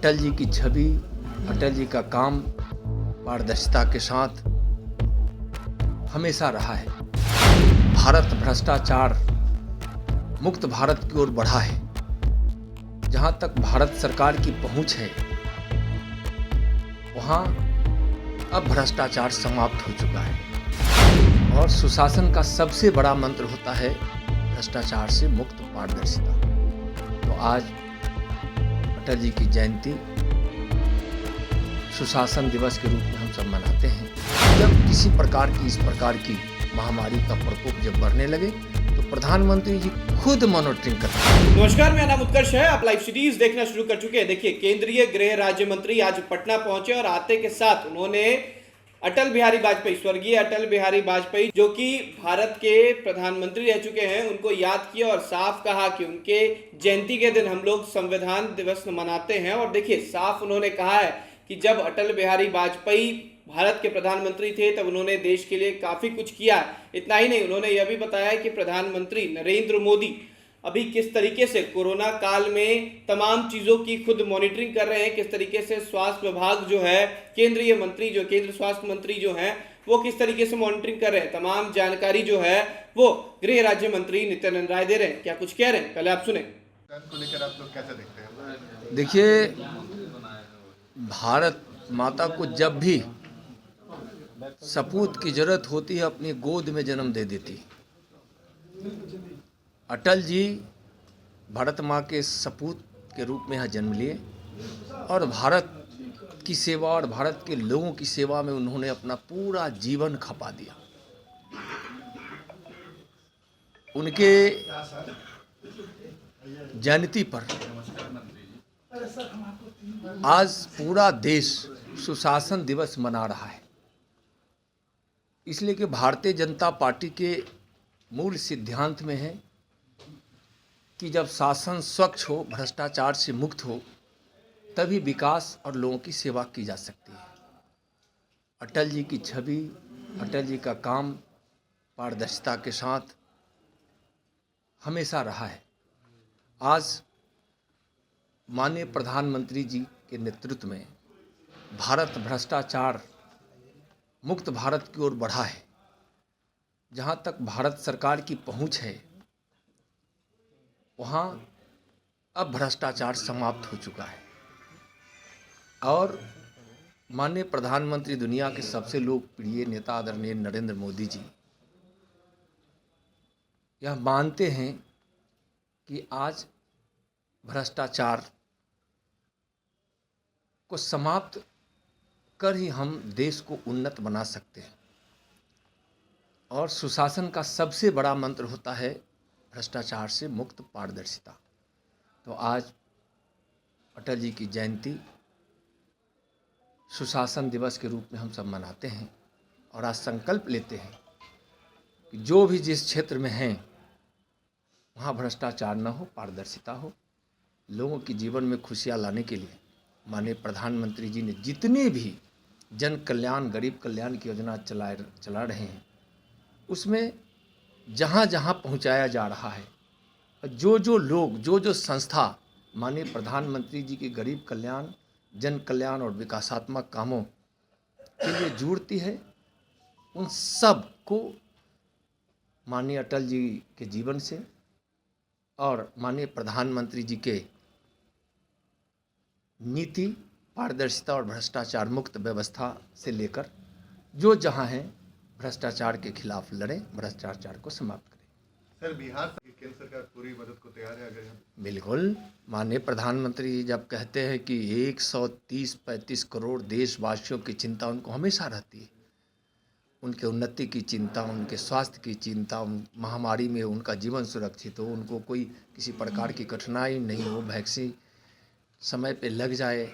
अटल जी की छवि, अटल जी का काम पारदर्शिता के साथ हमेशा रहा है। भारत भ्रष्टाचार मुक्त भारत की ओर बढ़ा है। जहाँ तक भारत सरकार की पहुँच है, वहाँ अब भ्रष्टाचार समाप्त हो चुका है और सुशासन का सबसे बड़ा मंत्र होता है भ्रष्टाचार से मुक्त पारदर्शिता। तो आज अटल जी की जयंती सुशासन दिवस के रूप में हम सब मनाते हैं। जब किसी प्रकार की इस प्रकार की महामारी का प्रकोप जब बढ़ने लगे तो प्रधानमंत्री जी खुद मॉनिटरिंग करते हैं। नमस्कार, मेरा नाम उत्कर्ष है। आप लाइव सीरीज देखना शुरू कर चुके हैं। देखिए, केंद्रीय गृह राज्य मंत्री आज पटना पहुंचे और आते के साथ उन्होंने अटल बिहारी वाजपेयी, स्वर्गीय अटल बिहारी वाजपेयी जो कि भारत के प्रधानमंत्री रह चुके हैं, उनको याद किया और साफ कहा कि उनके जयंती के दिन हम लोग संविधान दिवस मनाते हैं। और देखिए, साफ उन्होंने कहा है कि जब अटल बिहारी वाजपेयी भारत के प्रधानमंत्री थे तब उन्होंने देश के लिए काफी कुछ किया है। इतना ही नहीं, उन्होंने यह भी बताया कि प्रधानमंत्री नरेंद्र मोदी अभी किस तरीके से कोरोना काल में तमाम चीजों की खुद मॉनिटरिंग कर रहे हैं, किस तरीके से स्वास्थ्य विभाग जो है, केंद्रीय मंत्री जो केंद्र स्वास्थ्य मंत्री जो हैं, वो किस तरीके से मॉनिटरिंग कर रहे हैं। तमाम जानकारी जो है वो गृह राज्य मंत्री नित्यानंद राय दे रहे हैं। क्या कुछ कह रहे हैं, पहले आप सुने। को लेकर आप लोग कैसे देखते हैं? देखिए, भारत माता को जब भी सपूत की जरूरत होती है अपनी गोद में जन्म दे देती। अटल जी भारत माँ के सपूत के रूप में यहाँ जन्म लिए और भारत की सेवा और भारत के लोगों की सेवा में उन्होंने अपना पूरा जीवन खपा दिया। उनके जयंती पर आज पूरा देश सुशासन दिवस मना रहा है, इसलिए कि भारतीय जनता पार्टी के मूल सिद्धांत में है कि जब शासन स्वच्छ हो, भ्रष्टाचार से मुक्त हो, तभी विकास और लोगों की सेवा की जा सकती है। अटल जी की छवि, अटल जी का काम पारदर्शिता के साथ हमेशा रहा है। आज माननीय प्रधानमंत्री जी के नेतृत्व में भारत भ्रष्टाचार मुक्त भारत की ओर बढ़ा है। जहाँ तक भारत सरकार की पहुँच है, वहाँ अब भ्रष्टाचार समाप्त हो चुका है और माननीय प्रधानमंत्री, दुनिया के सबसे लोकप्रिय नेता आदरणीय नरेंद्र मोदी जी यह मानते हैं कि आज भ्रष्टाचार को समाप्त कर ही हम देश को उन्नत बना सकते हैं और सुशासन का सबसे बड़ा मंत्र होता है भ्रष्टाचार से मुक्त पारदर्शिता। तो आज अटल जी की जयंती सुशासन दिवस के रूप में हम सब मनाते हैं और आज संकल्प लेते हैं कि जो भी जिस क्षेत्र में हैं वहाँ भ्रष्टाचार न हो, पारदर्शिता हो। लोगों के जीवन में खुशियाँ लाने के लिए माननीय प्रधानमंत्री जी ने जितने भी जन कल्याण, गरीब कल्याण की योजना चला रहे हैं, उसमें जहाँ जहाँ पहुँचाया जा रहा है, जो जो लोग, जो जो संस्था माननीय प्रधानमंत्री जी के गरीब कल्याण, जन कल्याण और विकासात्मक कामों के लिए जुड़ती है, उन सब को माननीय अटल जी के जीवन से और माननीय प्रधानमंत्री जी के नीति, पारदर्शिता और भ्रष्टाचार मुक्त व्यवस्था से लेकर जो जहाँ हैं भ्रष्टाचार के खिलाफ लड़ें, भ्रष्टाचार को समाप्त करें। सर, बिहार केंद्र सरकार पूरी मदद को तैयार है अगर बिल्कुल। माननीय प्रधानमंत्री जब कहते हैं कि 130-135 करोड़ देशवासियों की चिंता उनको हमेशा रहती है, उनके उन्नति की चिंता, उनके स्वास्थ्य की चिंता, महामारी में उनका जीवन सुरक्षित हो, उनको कोई किसी प्रकार की कठिनाई नहीं हो, वैक्सीन समय पे लग जाए।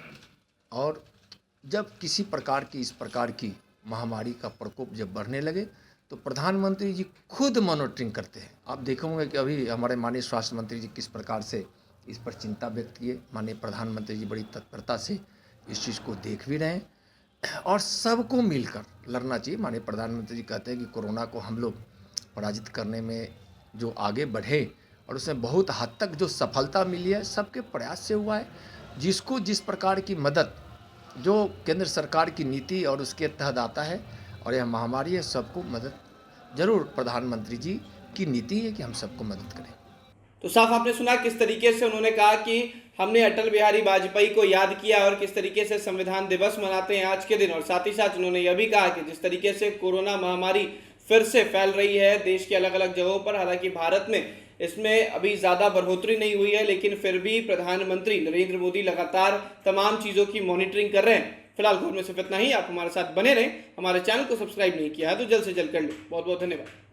और जब किसी प्रकार की इस प्रकार की महामारी का प्रकोप जब बढ़ने लगे तो प्रधानमंत्री जी खुद मॉनिटरिंग करते हैं। आप देखोगे कि अभी हमारे माननीय स्वास्थ्य मंत्री जी किस प्रकार से इस पर चिंता व्यक्त किए। माननीय प्रधानमंत्री जी बड़ी तत्परता से इस चीज़ को देख भी रहे हैं और सबको मिलकर लड़ना चाहिए। माननीय प्रधानमंत्री जी कहते हैं कि कोरोना को हम लोग पराजित करने में जो आगे बढ़े और उसमें बहुत हद तक जो सफलता मिली है सबके प्रयास से हुआ है। जिसको जिस प्रकार की मदद जो केंद्र सरकार की नीति और उसके तहत आता है, और यह महामारी है, सबको मदद जरूर प्रधानमंत्री जी की नीति है कि हम सबको मदद करें। तो साफ आपने सुना किस तरीके से उन्होंने कहा कि हमने अटल बिहारी वाजपेयी को याद किया और किस तरीके से संविधान दिवस मनाते हैं आज के दिन। और साथ ही साथ उन्होंने यह भी कहा कि जिस तरीके से कोरोना महामारी फिर से फैल रही है देश के अलग अलग जगहों पर, हालांकि भारत में इसमें अभी ज़्यादा बढ़ोतरी नहीं हुई है, लेकिन फिर भी प्रधानमंत्री नरेंद्र मोदी लगातार तमाम चीज़ों की मॉनिटरिंग कर रहे हैं। फिलहाल खबर में सिर्फ इतना ही। आप हमारे साथ बने रहें। हमारे चैनल को सब्सक्राइब नहीं किया है तो जल्द से जल्द कर लें। बहुत बहुत धन्यवाद।